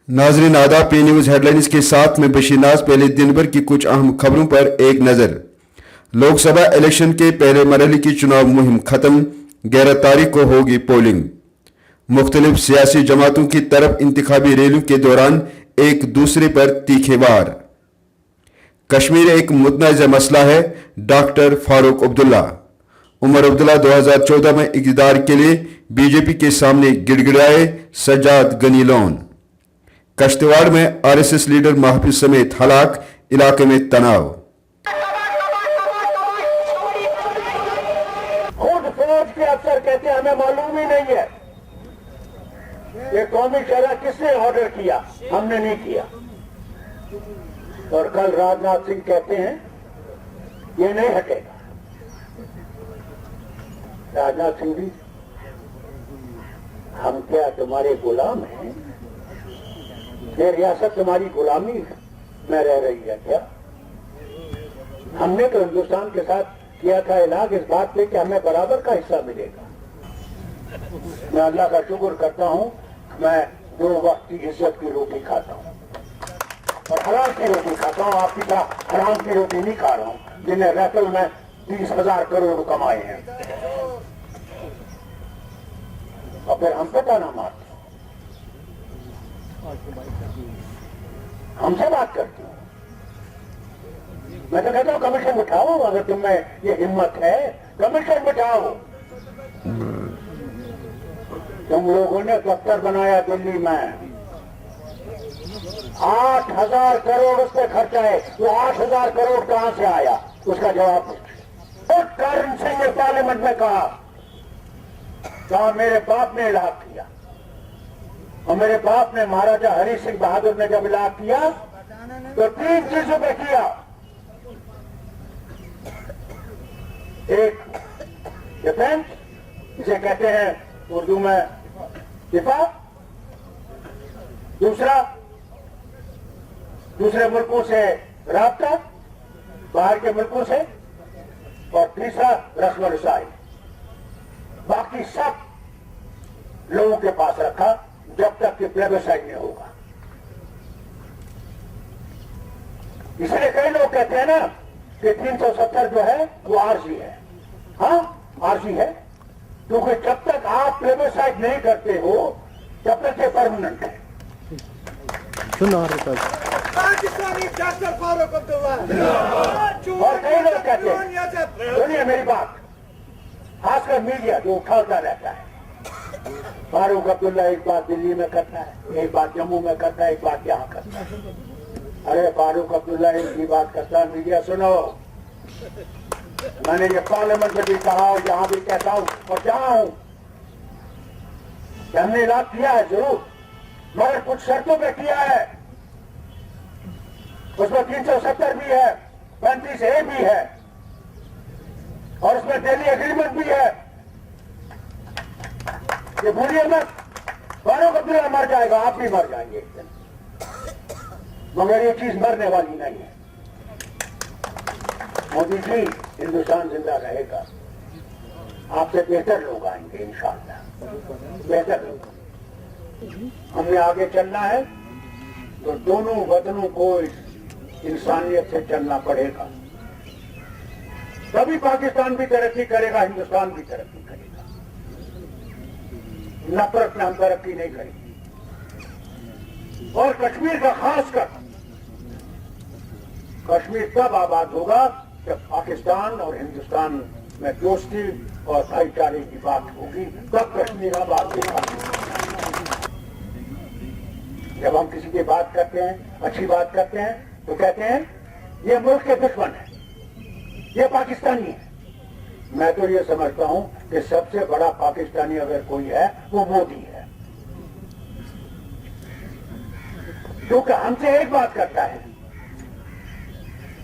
नाजरीन आदाब, पे न्यूज़ हेडलाइंस के साथ में बशीर नाज। पहले दिन भर की कुछ अहम खबरों पर एक नज़र। लोकसभा इलेक्शन के पहले मरहले की चुनाव मुहिम खत्म, 11 तारीख को होगी पोलिंग। मुख्तलिफ सियासी जमातों की तरफ इंतखाबी रैलियों के दौरान एक दूसरे पर तीखे वार। कश्मीर एक मुतनाज़ मसला है, डॉक्टर फारूक अब्दुल्ला। उमर अब्दुल्ला 2014 में इक़्तिदार के लिए बीजेपी के सामने गिड़गिड़ाए, सज्जाद गनी लोन। कश्तवाड़ में आरएसएस लीडर महफूज समेत हलाक, इलाके में तनाव। खुद फौज के अफसर कहते हैं हमें मालूम ही नहीं है ये कौमी शरह किसने ऑर्डर किया, हमने नहीं किया। और कल राजनाथ सिंह कहते हैं ये नहीं हटेगा। राजनाथ सिंह जी, हम क्या तुम्हारे गुलाम हैं? ये रियासत तुम्हारी गुलामी में रह रही है क्या? हमने तो हिंदुस्तान के साथ किया था इलाज इस बात पे कि हमें बराबर का हिस्सा मिलेगा। मैं अल्लाह का शुक्र करता हूँ, मैं 2 वक्त की इज्जत की रोटी खाता हूँ और हराम की रोटी खाता हूँ। आपकी तरह हराम की रोटी नहीं खा रहा हूँ जिन्हें रैफल में 30,000 करोड़ कमाए हैं और फिर हम पे ताना मारते, हमसे बात करते हो। मैं तो कहता हूँ कमीशन उठाओ, अगर तुम्हें ये हिम्मत है कमीशन उठाओ। तुम लोगों ने दफ्तर बनाया दिल्ली में, 8,000 करोड़ उस पर खर्चा है। वो 8,000 करोड़ कहां से आया, उसका जवाब करण सिंह ने पार्लियामेंट में कहा मेरे बाप ने इलाक किया। और मेरे बाप ने, महाराजा हरि सिंह बहादुर ने जब इलाज किया तो 3 चीजों पे किया। एक डिफेंस, जिसे कहते हैं उर्दू में दिफा। दूसरा, दूसरे मुल्कों से राब्ता, बाहर के मुल्कों से। और तीसरा रस्म रसाई। बाकी सब लोगों के पास रखा जब तक कि प्लेबिसाइड नहीं होगा। इसलिए कई लोग कहते हैं ना कि 370 जो है वो आरजी है। हाँ, आरजी है, क्योंकि जब तक आप प्लेबिसाइड नहीं करते हो तब तक ये परमानेंट है। पाकिस्तानी डॉक्टर फारूक अब्दुल्ला। और कई लोग कहते हैं, सुनिए मेरी बात, खासकर मीडिया जो उठाता रहता है, फारूक अब्दुल्ला एक बात दिल्ली में करता है, एक बात जम्मू में करता है, एक बात यहाँ करता है। अरे फारूक अब्दुल्ला एक ही बात करता है, मीडिया सुनो। मैंने ये पार्लियामेंट में भी कहा और यहाँ भी कहता हूँ और जहाँ हूँ, हमने इलाज किया है जरूर, मगर कुछ शर्तों पे किया है। उसमें 370 भी है, 35A भी है और उसमें डेली एग्रीमेंट भी है। ये भूलिए मत, फारूक अब्दुल्ला मर जाएगा, आप भी मर जाएंगे एक दिन, मगर ये चीज मरने वाली नहीं है। मोदी जी, हिंदुस्तान जिंदा रहेगा, आपसे बेहतर लोग आएंगे इंशाअल्लाह, बेहतर लोग। हमने आगे चलना है तो दोनों वतनों को इंसानियत से चलना पड़ेगा, तभी पाकिस्तान भी तरक्की करेगा, हिंदुस्तान भी तरक्की करेगा। नफरत में हम तरक्की नहीं करेंगे। और कश्मीर का खासकर, कश्मीर तब आबाद होगा जब पाकिस्तान और हिंदुस्तान में दोस्ती और भाईचारे की बात होगी, तब कश्मीर आबाद होगा। जब हम किसी की बात करते हैं, अच्छी बात करते हैं, तो कहते हैं ये मुल्क के दुश्मन है, ये पाकिस्तानी है। मैं तो ये समझता हूं कि सबसे बड़ा पाकिस्तानी अगर कोई है वो मोदी है, क्योंकि हमसे एक बात करता है,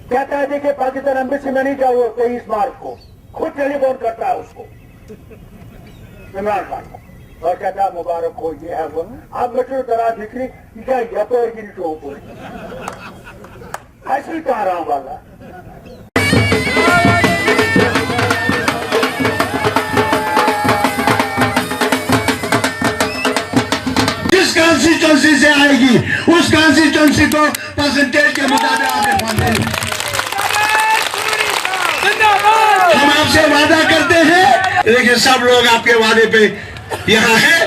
कहता है देखिए पाकिस्तान एम्बेसी में नहीं जाओ 23 मार्च को, खुद टेलीफोन करता है उसको, इमरान खान को, और कहता है मुबारक हो, ये है वो। आप बच्चों तरह दिख रही क्या यपोर की टोप ऐसी कहा वाला। जिस कंस्टिट्यूंसी से आएगी कॉन्स्टिट्यूंसी को परसेंटेज के मुताबिक आपने फंड दिया। हम आपसे वादा करते हैं, लेकिन सब लोग आपके वादे पे यहाँ है।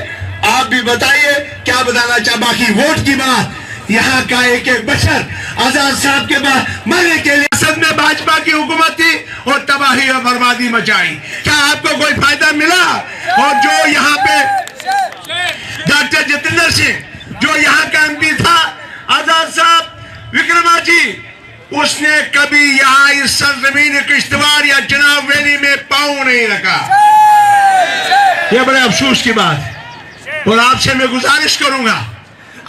आप भी बताइए क्या बताना चाह। बाकी वोट की बात, यहाँ का एक एक बशर आजाद साहब के बाद मरने के लिए संसद में भाजपा की हुकूमत थी और तबाही और बर्बादी मचाई। क्या आपको कोई फायदा मिला? और जो यहाँ पे डॉक्टर जितेंद्र सिंह जो यहाँ का एमपी था, आजाद साहब विक्रमा जी, उसने कभी यहाँ इस सरजमीन किश्तवाड़ या चुनाव वैली में पांव नहीं रखा। यह बड़े अफसोस की बात है। और आपसे मैं गुजारिश करूंगा,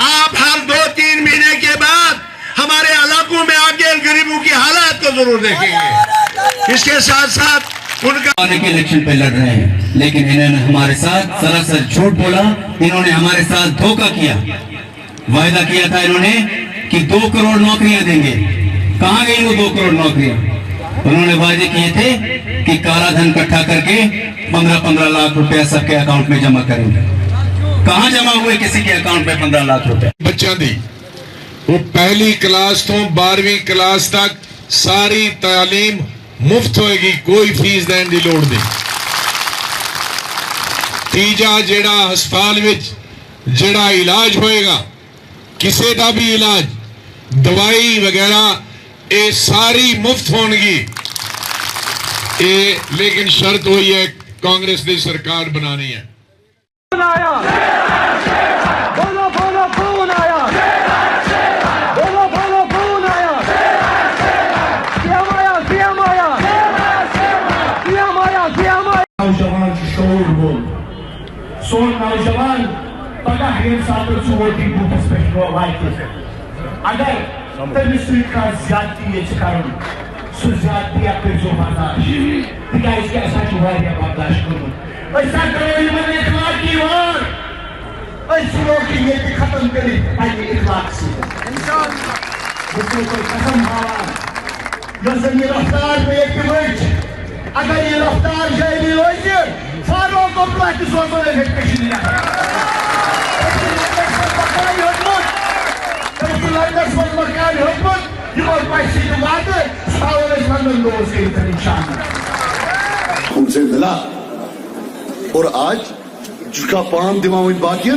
आप हर 2-3 महीने के बाद हमारे इलाकों में आके गरीबों की हालात को जरूर देखेंगे। इसके साथ साथ उनका के इलेक्शन पे लड़ रहे हैं, लेकिन इन्होंने हमारे साथ सरासर झूठ बोला। इन्होंने हमारे साथ धोखा किया। वायदा किया था इन्होंने कि 2 करोड़ नौकरियां देंगे। कहां गई वो 2 करोड़ नौकरियां? उन्होंने वायदे किए थे कि काला धन इकट्ठा करके 15-15 लाख रुपया सबके अकाउंट में जमा करेंगे। कहां जमा हुए किसी के अकाउंट में 15 लाख रुपए? बच्चा दी वो पहली क्लास तो 12वीं क्लास तक सारी तालीम मुफ्त होएगी, कोई फीस देने की लोड़ नहीं। तीजा जेड़ा हस्पताल विच जेड़ा इलाज होएगा, किसी का भी इलाज, दवाई वगैरह, ये सारी मुफ्त होगी। लेकिन शर्त हुई है कांग्रेस की सरकार बनानी है। नौजवान शोर बोल सोन नौजवान पता है साथ वोटिंग बूथस पे अगर तमिस का ज्यादती ये सो ज्यादती आप बर्दाश्त बर्दाश्त कर खत्म कर इखलाक से कसम हावान रफ्तार में अगर ये रफ्तार जारी हो फारूक को प्रैक्टिस उनसे मिला और आज जिसका पान दिमाग बाकी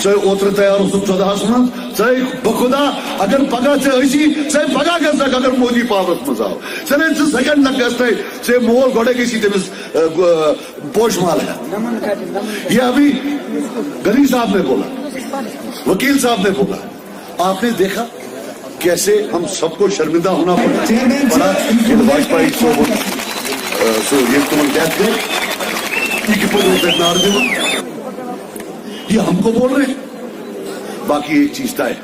चाहे ओतर तैयार हो 14 मन चाहे बखुदा अगर पगह से चाहे पगह गस अगर मोदी पावर मज आओ चाहे 2 सेकंड लग गए से मोल गोड़े किसी तमिस पोश माल है। ये अभी गनी साहब ने बोला, वकील साहब ने बोला, आपने देखा कैसे हम सबको शर्मिंदा होना पड़ा। वाजपेयी सो ये तुम कहते ये हमको बोल रहे हैं। बाकी एक चीज तय,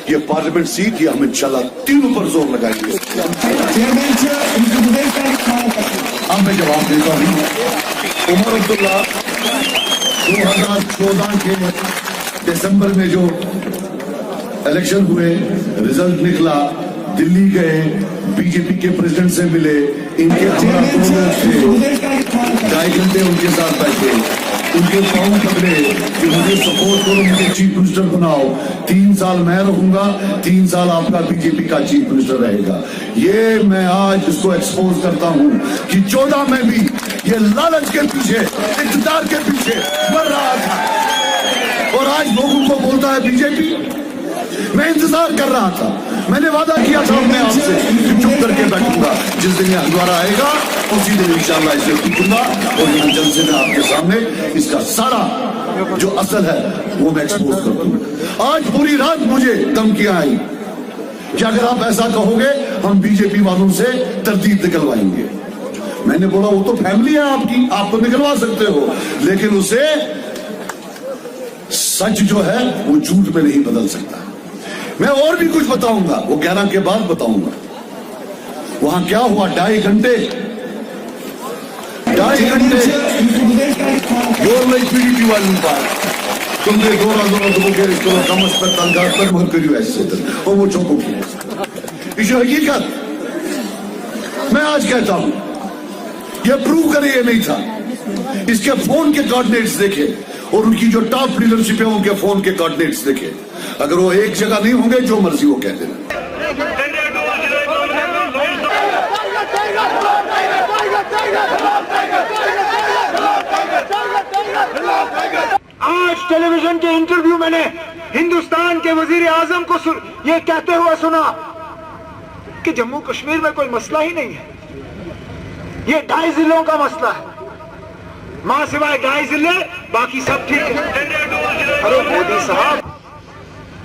ये पार्लियामेंट सीट ये हम इंशाल्लाह तीनों पर जोर लगाएंगे। अब मैं जवाब देता हूँ। उमर अब्दुल्ला 2014 के दिसंबर में जो इलेक्शन हुए, रिजल्ट निकला, दिल्ली गए, बीजेपी के प्रेसिडेंट से मिले, इनके हमारा प्रोग्राम थे, 2.5 घंटे उनके साथ बैठे, उनके पाँव पकड़े कि मुझे सपोर्ट करो, मुझे चीफ मिनिस्टर बनाओ, 3 साल मैं रहूंगा, 3 साल आपका बीजेपी का चीफ मिनिस्टर रहेगा। ये मैं आज इसको एक्सपोज करता हूं कि 14 में भी ये लालच के पीछे, इक़्तिदार के पीछे मर रहा था और आज लोगों को बोलता है बीजेपी। मैं इंतजार कर रहा था, मैंने वादा किया था अपने आप से चुप करके बैठूंगा, जिस दिन यह हंगामा आएगा उसी दिन इंशाल्लाह इसे टूटूंगा और यहाँ जलसे में आपके सामने इसका सारा जो असल है वो मैं एक्सपोज कर दूंगा। आज पूरी रात मुझे धमकियां आई कि अगर आप ऐसा कहोगे हम बीजेपी वालों से तरतीब निकलवाएंगे। मैंने बोला वो तो फैमिली है आपकी, आप तो निकलवा सकते हो, लेकिन उसे सच जो है वो झूठ में नहीं बदल सकता। मैं और भी कुछ बताऊंगा, वो 11 के बाद बताऊंगा। वहां क्या हुआ, 2.5 घंटे पीडीपी वालों का तुमने इसको कम पर तनख्वाह पर भर करियो ऐसे और वो चौको की इस हकीकत मैं आज कहता हूं। ये प्रूव करे ये नहीं था, इसके फोन के कोऑर्डिनेट्स देखे और उनकी जो टॉप लीडरशिप है उनके फोन के कोऑर्डिनेट्स देखे। अगर वो एक जगह नहीं होंगे, जो मर्जी वो कह देना। आज टेलीविजन के इंटरव्यू मैंने हिंदुस्तान के वजीर आजम को ये कहते हुए सुना कि जम्मू कश्मीर में कोई मसला ही नहीं है, ये 2.5 जिलों का मसला है, मां सिवाय 2.5 जिले बाकी सब ठीक है। अरे मोदी साहब,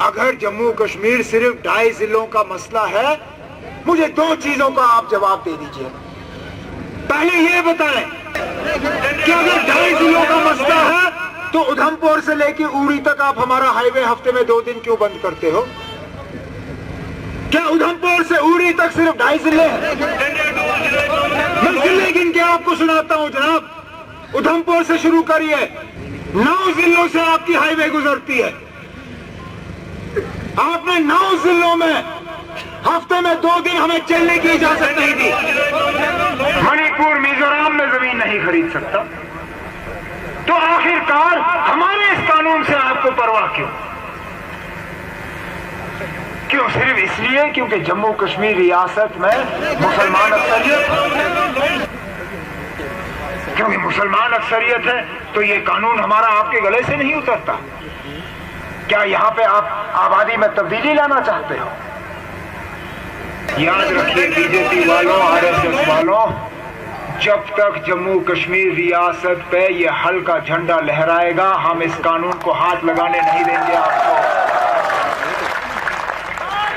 अगर जम्मू कश्मीर सिर्फ 2.5 जिलों का मसला है, मुझे 2 चीजों का आप जवाब दे दीजिए। पहले ये बताएं कि अगर 2.5 जिलों का मसला है तो उधमपुर से लेकर उड़ी तक आप हमारा हाईवे हफ्ते में 2 दिन क्यों बंद करते हो? क्या उधमपुर से उड़ी तक सिर्फ 2.5 जिले हैं? मैं जिले गिन के आपको सुनाता हूं जनाब। उधमपुर से शुरू करिए, 9 जिलों से आपकी हाईवे गुजरती है। आपने 9 जिलों में हफ्ते में 2 दिन हमें चलने की इजाजत नहीं दी। मणिपुर मिजोरम में जमीन नहीं खरीद सकता, तो आखिरकार हमारे इस कानून से आपको परवाह क्यों? क्यों? सिर्फ इसलिए क्योंकि जम्मू कश्मीर रियासत में मुसलमान अक्सरियत है। क्योंकि मुसलमान अक्सरियत है तो ये कानून हमारा आपके गले से नहीं उतरता। क्या यहाँ पे आप आबादी में तब्दीली लाना चाहते हो? याद रखिए बीजेपी वालों, आरएसएस वालों, जब तक जम्मू कश्मीर रियासत पे ये हल का झंडा लहराएगा, हम इस कानून को हाथ लगाने नहीं देंगे आपको।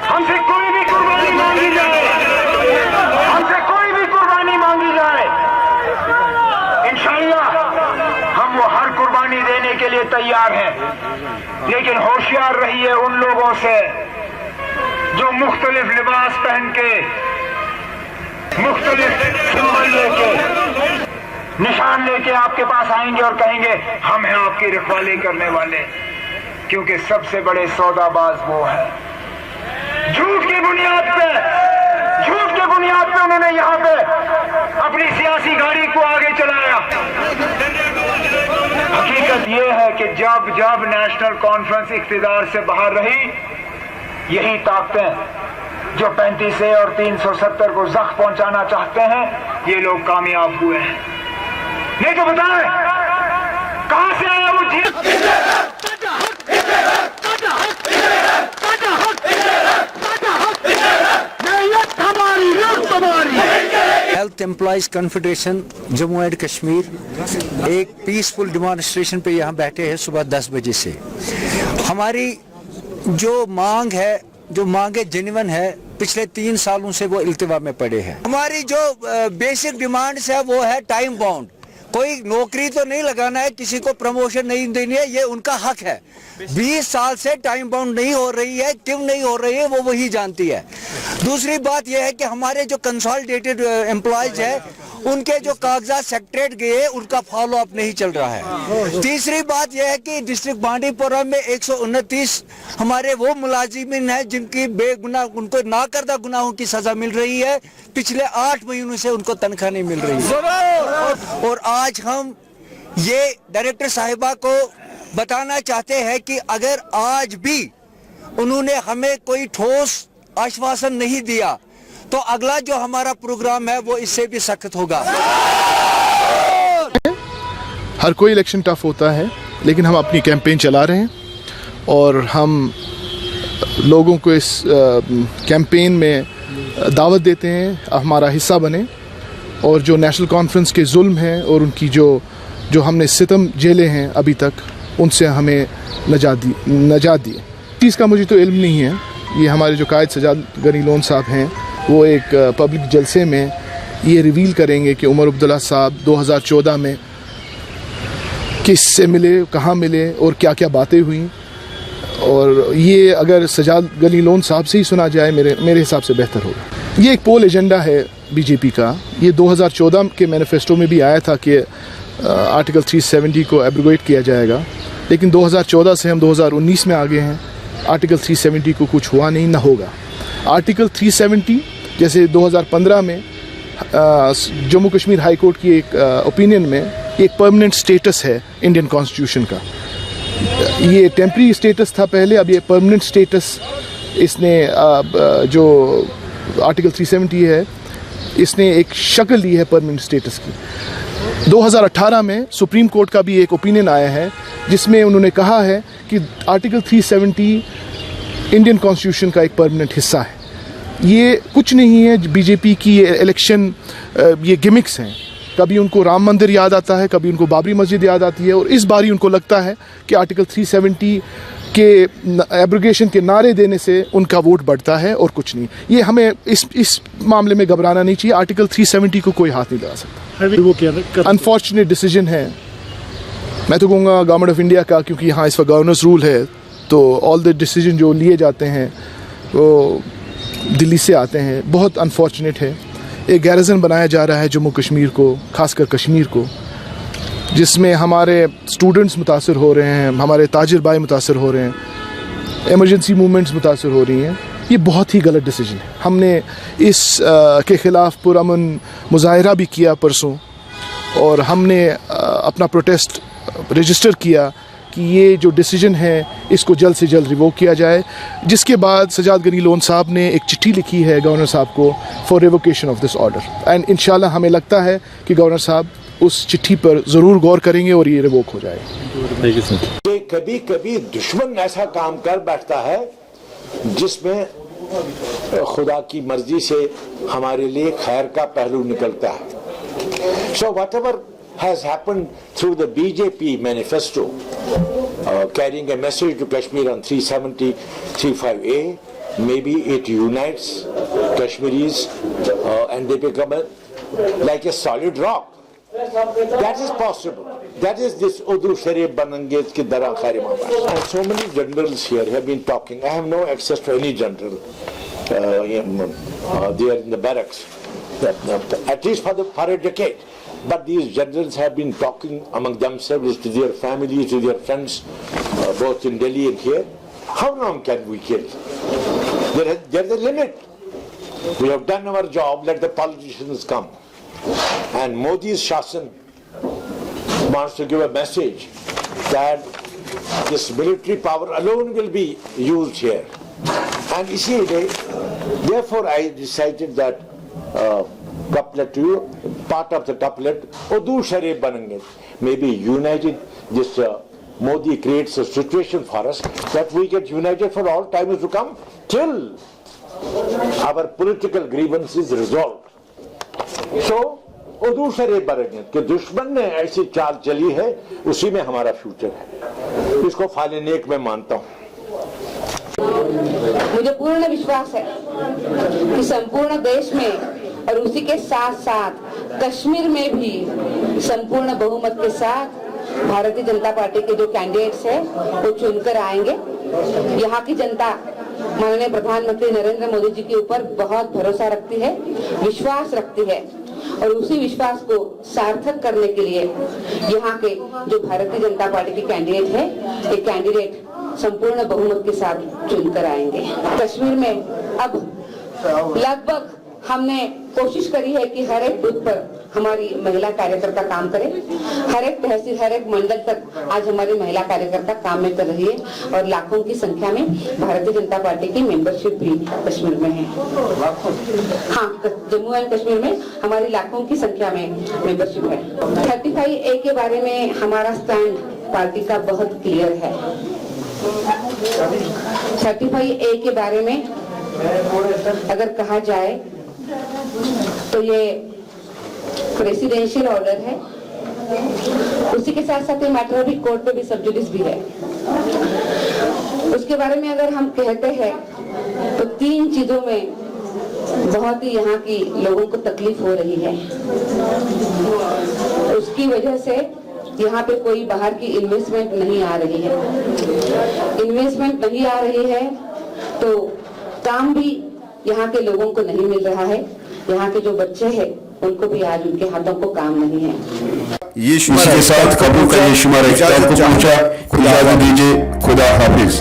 हमसे कोई भी कुर्बानी मांगी जाए, हमसे कोई भी कुर्बानी मांगी जाए, इंशाअल्लाह हम वो हर कुर्बानी देने के लिए तैयार हैं। लेकिन होशियार रहिए उन लोगों से जो मुख्तलिफ लिबास पहन के, मुख्तलिफ सिंबल लेके, निशान लेके आपके पास आएंगे और कहेंगे हम हैं आपकी रखवाली करने वाले। क्योंकि सबसे बड़े सौदाबाज वो है। झूठ की बुनियाद पे, झूठ के बुनियाद पे उन्होंने यहाँ पे अपनी सियासी गाड़ी को आगे चलाया। हकीकत ये है कि जब जब नेशनल कॉन्फ्रेंस इख्तिदार से बाहर रही, यही ताकतें जो 35A और 370 को जख्म पहुंचाना चाहते हैं, ये लोग कामयाब हुए हैं। नहीं तो बताएं कहां से आया वो जीत? Health employees confederation Jammu and Kashmir एक पीसफुल डिमॉन्स्ट्रेशन पे यहाँ बैठे हैं सुबह 10 बजे से। हमारी जो मांग है, जो मांगे जेन्युइन है, पिछले 3 सालों से वो इल्तिवा में पड़े हैं। हमारी जो बेसिक डिमांड्स है वो है टाइम बाउंड। कोई नौकरी तो नहीं लगाना है, किसी को प्रमोशन नहीं देनी है, ये उनका हक है। 20 साल से टाइम बाउंड नहीं हो रही है, क्यों नहीं हो रही है वो वही जानती है। दूसरी बात यह है कि हमारे जो कंसोलिडेटेड एम्प्लॉयज है, उनके जो कागजात सेक्रेटरीट गए, उनका फॉलो अप नहीं चल रहा है। तीसरी बात यह है कि डिस्ट्रिक्ट बांडीपुरा में 129 हमारे वो मुलाजिमीन हैं जिनकी बेगुनाह, उनको नाकर्दा गुनाहों की सजा मिल रही है। पिछले 8 महीनों से उनको तनख्वाह नहीं मिल रही है। और आज हम ये डायरेक्टर साहिबा को बताना चाहते हैं कि अगर आज भी उन्होंने हमें कोई ठोस आश्वासन नहीं दिया तो अगला जो हमारा प्रोग्राम है वो इससे भी सख्त होगा। हर कोई इलेक्शन टफ होता है, लेकिन हम अपनी कैंपेन चला रहे हैं और हम लोगों को इस कैंपेन में दावत देते हैं हमारा हिस्सा बने और जो नेशनल कॉन्फ्रेंस के जुल्म हैं और उनकी जो हमने सितम झेले हैं अभी तक, उनसे हमें नजात दिए। चीज़ का मुझे तो इल्म नहीं है। ये हमारे जो कायद सजाद गनी लोन साहब हैं, वो एक पब्लिक जलसे में ये रिवील करेंगे कि उमर अब्दुल्ला साहब 2014 में किससे मिले, कहाँ मिले और क्या क्या बातें हुई। और ये अगर सजाद गनी लोन साहब से ही सुना जाए मेरे हिसाब से बेहतर होगा। ये एक पोल एजेंडा है बीजेपी का। ये 2014 के मैनिफेस्टो में भी आया था कि आर्टिकल 370 को एब्रोगेट किया जाएगा, लेकिन 2014 से हम 2019 में आ गए हैं। आर्टिकल 370 को कुछ हुआ नहीं, ना होगा। आर्टिकल 370 जैसे 2015 में जम्मू कश्मीर हाई कोर्ट की एक ओपिनियन में एक परमानेंट स्टेटस है इंडियन कॉन्स्टिट्यूशन का। ये टेम्पररी स्टेटस था पहले, अब ये परमानेंट स्टेटस इसने जो आर्टिकल 370 है इसने एक शक्ल ली है परमानेंट स्टेटस की। 2018 में सुप्रीम कोर्ट का भी एक ओपिनियन आया है जिसमें उन्होंने कहा है कि आर्टिकल 370 इंडियन कॉन्स्टिट्यूशन का एक परमानेंट हिस्सा है। ये कुछ नहीं है बीजेपी की इलेक्शन, ये गिमिक्स हैं। कभी उनको राम मंदिर याद आता है, कभी उनको बाबरी मस्जिद याद आती है, और इस बारी उनको लगता है कि आर्टिकल 370 के एब्रोगेशन के नारे देने से उनका वोट बढ़ता है और कुछ नहीं। ये हमें इस मामले में घबराना नहीं चाहिए। आर्टिकल 370 को कोई हाथ नहीं लगा सकता। अनफॉर्चुनेट डिसीजन है, मैं तो कहूँगा गवर्नमेंट ऑफ इंडिया का, क्योंकि यहाँ इस वक्त गवर्नर्स रूल है, तो ऑल द डिसीजन जो लिए जाते हैं वो दिल्ली से आते हैं। बहुत अनफॉर्चुनेट है। एक गैरजन बनाया जा रहा है जम्मू कश्मीर को, खासकर कश्मीर को, जिसमें हमारे स्टूडेंट्स मुतासर हो रहे हैं, हमारे ताजिर भाई मुतासर हो रहे हैं, एमरजेंसी मूवमेंट्स मुतासर हो रही हैं। ये बहुत ही गलत डिसीजन है। हमने इस के ख़िलाफ़ पुरअमन मुज़ाहरा भी किया परसों, और हमने अपना प्रोटेस्ट रजिस्टर किया कि ये जो डिसीजन है इसको जल्द से जल्द रिवोक किया जाए। जिसके बाद सजाद गनी लोन साहब ने एक चिट्ठी लिखी है गवर्नर साहब को for revocation of this order, and इंशाल्लाह हमें लगता है कि गवर्नर साहब उस चिट्ठी पर ज़रूर गौर करेंगे और ये रिवोक हो जाएगा। कभी कभी दुश्मन ऐसा काम कर बैठता है जिसमें खुदा की मर्जी से हमारे लिए खैर का पहलू निकलता है। So whatever has happened through the BJP manifesto carrying a message to Kashmir on 370, 35A, maybe it unites Kashmiris and they become like a solid rock. That is possible. That is this Urdu Sharif Bananges ki Dara Khairi Mama. And so many generals here have been talking. I have no access to any general there in the barracks, at least for a decade. But these generals have been talking among themselves, to their families, to their friends, both in Delhi and here. How long can we kill? There's a limit. We have done our job, let the politicians come. And Modi's Shasan wants to give a message that this military power alone will be used here. And therefore I decided that couplet to you, part of the couplet, Urdu Sharif Banange, maybe united. This Modi creates a situation for us that we get united for all times to come till our political grievance is resolved. So Urdu Sharif Banange कि दुश्मन ने ऐसी चाल चली है, उसी में हमारा फ्यूचर है। इसको फाले नेक में मानता हूँ। मुझे पूर्ण विश्वास है कि संपूर्ण देश में और उसी के साथ साथ कश्मीर में भी संपूर्ण बहुमत के साथ भारतीय जनता पार्टी के जो कैंडिडेट्स हैं वो चुनकर आएंगे। यहाँ की जनता माननीय प्रधानमंत्री नरेंद्र मोदी जी के ऊपर बहुत भरोसा रखती है, विश्वास रखती है, और उसी विश्वास को सार्थक करने के लिए यहाँ के जो भारतीय जनता पार्टी के कैंडिडेट है, ये कैंडिडेट संपूर्ण बहुमत के साथ चुनकर आएंगे। कश्मीर में अब लगभग हमने कोशिश करी है कि हर एक बूथ पर हमारी महिला कार्यकर्ता काम करे, हर एक तहसील, हर एक मंडल तक आज हमारी महिला कार्यकर्ता काम में कर रही है, और लाखों की संख्या में भारतीय जनता पार्टी की मेंबरशिप भी कश्मीर में है। हाँ, जम्मू एंड कश्मीर में हमारी लाखों की संख्या में मेंबरशिप है। 35A के बारे में हमारा स्टैंड पार्टी का बहुत क्लियर है। 35A के बारे में अगर कहा जाए तो ये प्रेसिडेंशियल ऑर्डर है, उसी के साथ साथ ये मैटर भी कोर्ट पे भी सब्जुडिस भी है। उसके बारे में अगर हम कहते हैं तो 3 चीजों में बहुत ही यहाँ की लोगों को तकलीफ हो रही है। उसकी वजह से यहाँ पे कोई बाहर की इन्वेस्टमेंट नहीं आ रही है। इन्वेस्टमेंट नहीं आ रही है तो काम भी यहाँ के लोगों को नहीं मिल रहा है। यहाँ के जो बच्चे हैं उनको भी आज उनके हाथों को काम नहीं है। ये इसके साथ कबूल का ये शुमार इख्तियार को पहुंचा। खुदा दीजिए, खुदा हाफिज।